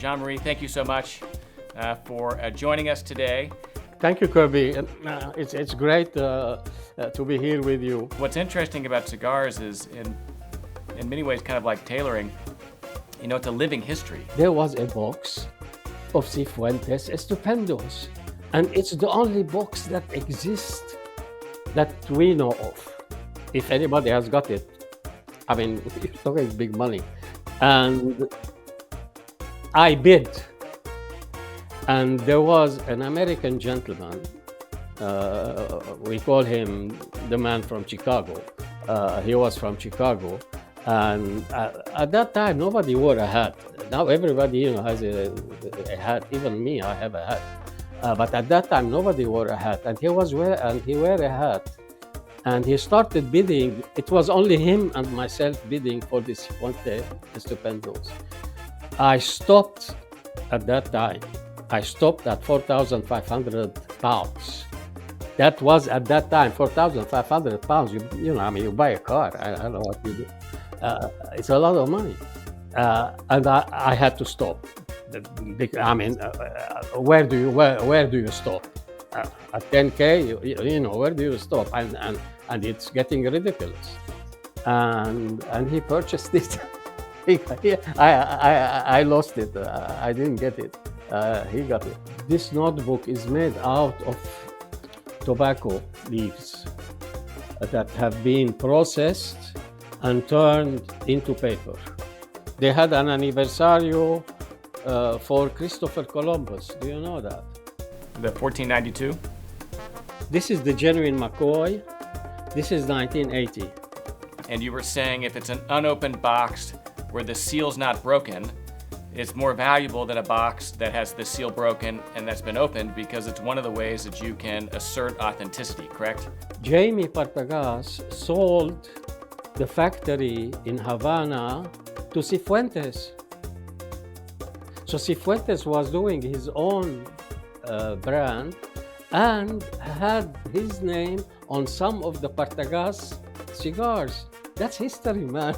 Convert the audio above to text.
Jean-Marie, thank you so much for joining us today. Thank you, Kirby. It's great to be here with you. What's interesting about cigars is, in many ways, kind of like tailoring, it's a living history. There was a box of Cifuentes Estupendos, and it's the only box that exists that we know of. If anybody has got it, I mean, you're talking big money. And I bid, and there was an American gentleman, we call him the man from Chicago. He was from Chicago, and at that time nobody wore a hat. Now everybody has a hat, even me, I have a hat. But at that time nobody wore a hat, and he wore a hat, and he started bidding. It was only him and myself bidding for this Cifuentes Estupendos. I stopped at that time. I stopped at 4,500 pounds. That was at that time 4,500 pounds. You buy a car. I don't know what you do. It's a lot of money, and I had to stop. Where do you stop? At 10K, where do you stop? And it's getting ridiculous. And he purchased it. I lost it. I didn't get it. He got it. This notebook is made out of tobacco leaves that have been processed and turned into paper. They had an anniversario for Christopher Columbus. Do you know that? The 1492? This is the genuine McCoy. This is 1980. And you were saying if it's an unopened box where the seal's not broken, it's more valuable than a box that has the seal broken and that's been opened, because it's one of the ways that you can assert authenticity, correct? Jaime Partagas sold the factory in Havana to Cifuentes. So Cifuentes was doing his own brand and had his name on some of the Partagas cigars. That's history, man.